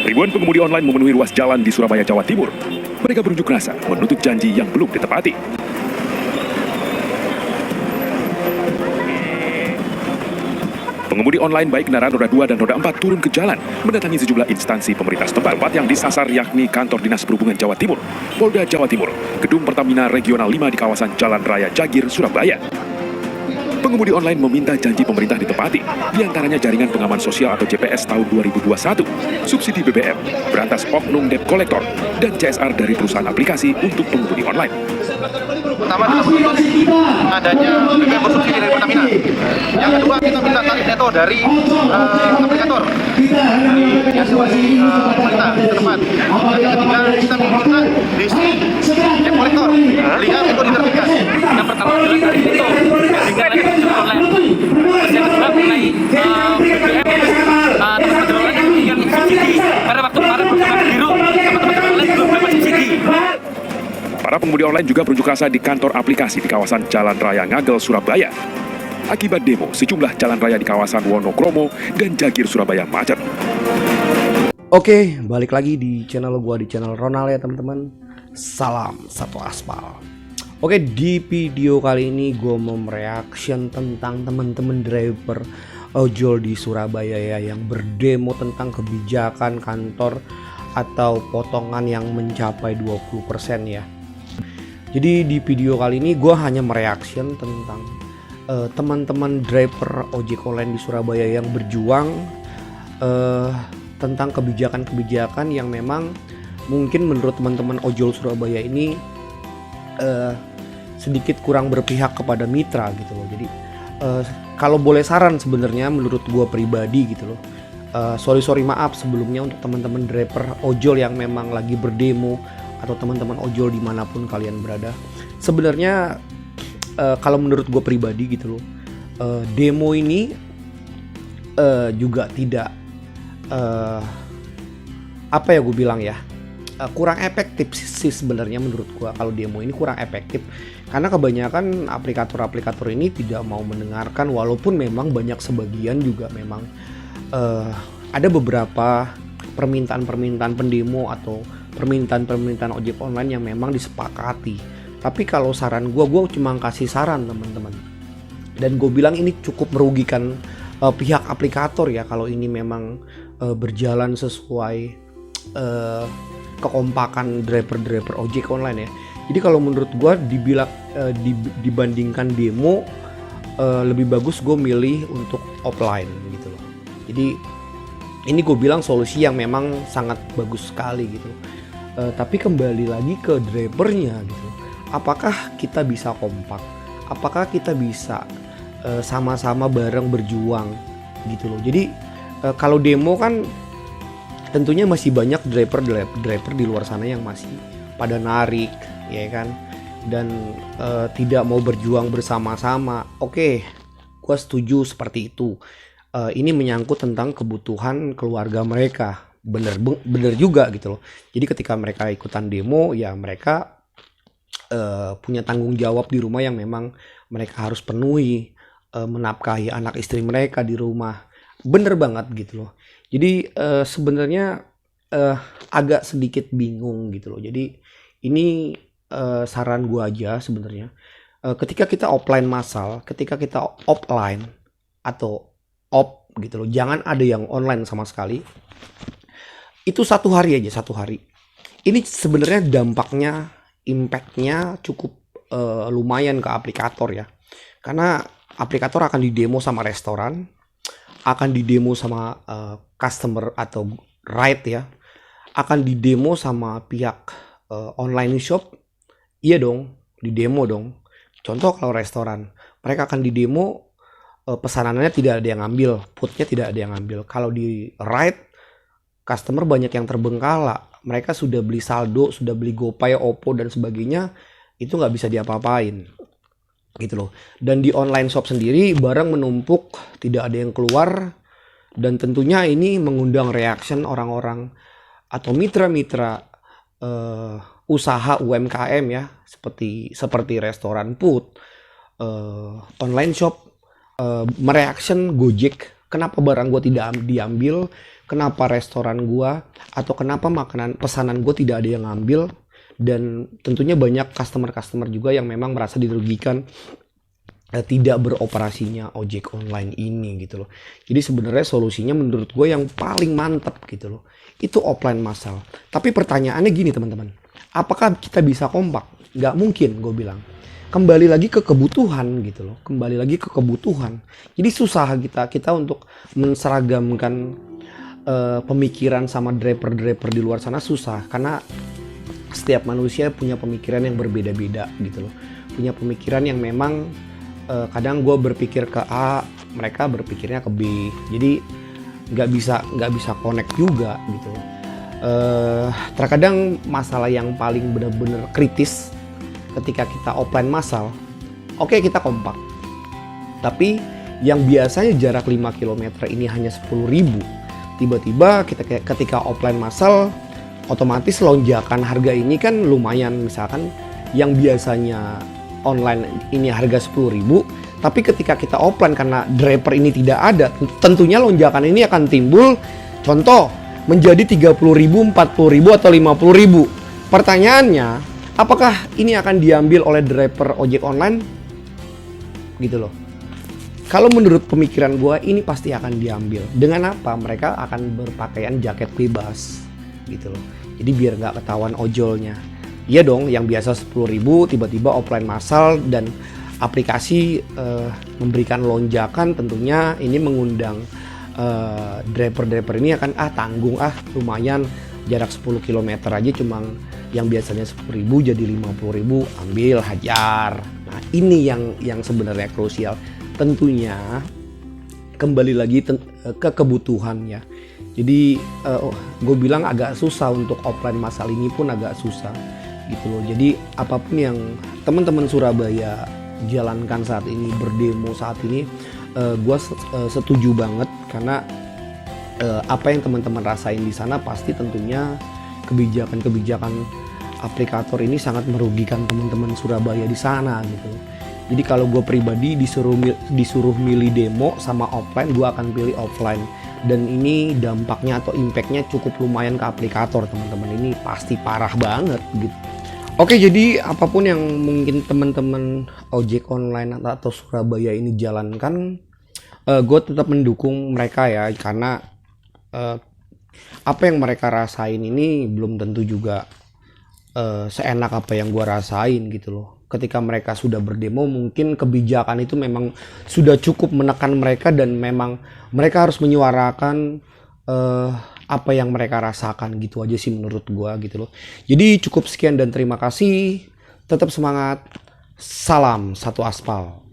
Ribuan pengemudi online memenuhi ruas jalan di Surabaya, Jawa Timur. Mereka berunjuk rasa menuntut janji yang belum ditepati. Pengemudi online baik kendaraan roda 2 dan roda 4 turun ke jalan, mendatangi sejumlah instansi pemerintah setempat. Tempat yang disasar yakni Kantor Dinas Perhubungan Jawa Timur, Polda Jawa Timur, Gedung Pertamina Regional 5 di kawasan Jalan Raya Jagir, Surabaya. Pengemudi online meminta janji pemerintah ditepati, diantaranya jaringan pengaman sosial atau JPS tahun 2021, subsidi BBM, berantas oknum debt collector, dan CSR dari perusahaan aplikasi untuk pengemudi online. Pertama kita menuntut adanya BBM bersubsidi dari Pertamina. Yang kedua kita minta tarif neto dari aplikator dari instansi pemerintah setempat. Yang ketiga kita minta list debt collector lihat itu diterbitkan. Yang pertama adalah dari itu sehingga lagi online. Terus yang kedua mengenai BBM teman-teman online yang subsidi karena waktu kemarin bersama biru teman-teman online belum dapat subsidi. Para pengemudi online juga berunjuk rasa di kantor aplikasi di kawasan Jalan Raya Ngagel, Surabaya. Akibat demo, sejumlah jalan raya di kawasan Wonokromo dan Jagir, Surabaya macet. Oke, balik lagi di channel gua, di channel Ronald ya teman-teman. Salam satu aspal. Oke, di video kali ini gue mau mereaction tentang teman-teman driver ojol di Surabaya ya, yang berdemo tentang kebijakan kantor atau potongan yang mencapai 20% ya. Jadi di video kali ini gue hanya mereaction tentang teman-teman driver ojek online di Surabaya yang berjuang tentang kebijakan-kebijakan yang memang mungkin menurut teman-teman ojol Surabaya ini sedikit kurang berpihak kepada mitra gitu loh. Jadi kalau boleh saran sebenarnya menurut gue pribadi gitu loh, sorry maaf sebelumnya untuk teman-teman driver ojol yang memang lagi berdemo atau teman-teman ojol dimanapun kalian berada. Sebenarnya kalau menurut gue pribadi gitu loh, demo ini juga tidak apa ya gue bilang ya, kurang efektif sih sebenarnya menurut gue. Kalau demo ini kurang efektif karena kebanyakan aplikator-aplikator ini tidak mau mendengarkan, walaupun memang banyak sebagian juga memang ada beberapa permintaan pendemo atau permintaan ojek online yang memang disepakati. Tapi kalau saran gue cuma kasih saran teman-teman, dan gue bilang ini cukup merugikan pihak aplikator ya kalau ini memang berjalan sesuai kekompakan driver ojek online ya. Jadi kalau menurut gue dibandingkan demo, lebih bagus gue milih untuk offline gitu loh. Jadi ini gue bilang solusi yang memang sangat bagus sekali gitu. Tapi kembali lagi ke drivernya gitu. Apakah kita bisa kompak? Apakah kita bisa sama-sama bareng berjuang gitu loh. Jadi kalau demo kan tentunya masih banyak driver di luar sana yang masih pada narik ya kan, dan tidak mau berjuang bersama-sama. Oke, gue setuju seperti itu. Ini menyangkut tentang kebutuhan keluarga mereka. Bener juga gitu loh. Jadi ketika mereka ikutan demo ya mereka punya tanggung jawab di rumah yang memang mereka harus penuhi, menafkahi anak istri mereka di rumah. Bener banget gitu loh. Jadi sebenarnya agak sedikit bingung gitu loh. Jadi ini saran gue aja sebenarnya. Ketika kita offline massal, ketika kita offline atau off gitu loh, jangan ada yang online sama sekali. Itu satu hari aja, satu hari. Ini sebenarnya dampaknya, impactnya cukup lumayan ke aplikator ya. Karena aplikator akan didemo sama restoran, akan didemo sama customer atau ride ya, akan didemo sama pihak online shop. Iya dong, didemo dong. Contoh kalau restoran, mereka akan didemo, pesanannya tidak ada yang ngambil, foodnya tidak ada yang ngambil. Kalau di ride, customer banyak yang terbengkalai. Mereka sudah beli saldo, sudah beli GoPay, OVO dan sebagainya, itu nggak bisa diapa-apain gitu loh. Dan di online shop sendiri barang menumpuk, tidak ada yang keluar, dan tentunya ini mengundang reaction orang-orang atau mitra-mitra usaha UMKM ya, seperti restoran, food, online shop, mereaction Gojek Kenapa barang gue tidak diambil, kenapa restoran gue atau kenapa makanan pesanan gue tidak ada yang ngambil. Dan tentunya banyak customer juga yang memang merasa dirugikan tidak beroperasinya ojek online ini gitu loh. Jadi sebenarnya solusinya menurut gue yang paling mantap gitu loh, itu offline massal. Tapi pertanyaannya gini teman-teman, apakah kita bisa kompak? Nggak mungkin, gue bilang. Kembali lagi ke kebutuhan gitu loh, kembali lagi ke kebutuhan. Jadi susah kita untuk menseragamkan pemikiran sama driver di luar sana, susah karena setiap manusia punya pemikiran yang berbeda-beda gitu loh, punya pemikiran yang memang kadang gue berpikir ke A, mereka berpikirnya ke B, jadi nggak bisa connect juga gitu loh. Terkadang masalah yang paling benar-benar kritis ketika kita offline massal, oke, kita kompak, tapi yang biasanya jarak 5 km ini hanya 10.000, tiba-tiba ketika offline massal otomatis lonjakan harga ini kan lumayan. Misalkan yang biasanya online ini harga 10.000, tapi ketika kita offline karena driver ini tidak ada, tentunya lonjakan ini akan timbul, contoh menjadi 30.000, 40.000 atau 50.000. Pertanyaannya, apakah ini akan diambil oleh driver ojek online? Gitu loh. Kalau menurut pemikiran gue, ini pasti akan diambil. Dengan apa? Mereka akan berpakaian jaket bebas gitu loh. Jadi biar nggak ketahuan ojolnya. Iya dong, yang biasa 10.000 tiba-tiba offline massal dan aplikasi memberikan lonjakan, tentunya ini mengundang driver ini akan tanggung, lumayan jarak 10 km aja cuma yang biasanya 10.000 jadi 50.000, ambil hajar. Nah ini yang sebenarnya krusial. Tentunya kembali lagi ke kebutuhan ya. Jadi gue bilang agak susah untuk offline massal ini pun agak susah gitu loh. Jadi apapun yang teman-teman Surabaya jalankan saat ini, berdemo saat ini, gue setuju banget karena apa yang teman-teman rasain di sana pasti tentunya kebijakan aplikator ini sangat merugikan teman-teman Surabaya di sana gitu. Jadi kalau gue pribadi disuruh milih demo sama offline, gue akan pilih offline. Dan ini dampaknya atau impactnya cukup lumayan ke aplikator teman-teman, ini pasti parah banget gitu. Oke, jadi apapun yang mungkin teman-teman ojek online atau Surabaya ini jalankan, gue tetap mendukung mereka ya, karena apa yang mereka rasain ini belum tentu juga seenak apa yang gue rasain gitu loh. Ketika mereka sudah berdemo, mungkin kebijakan itu memang sudah cukup menekan mereka dan memang mereka harus menyuarakan apa yang mereka rasakan, gitu aja sih menurut gua gitu loh. Jadi cukup sekian dan terima kasih. Tetap semangat. Salam satu aspal.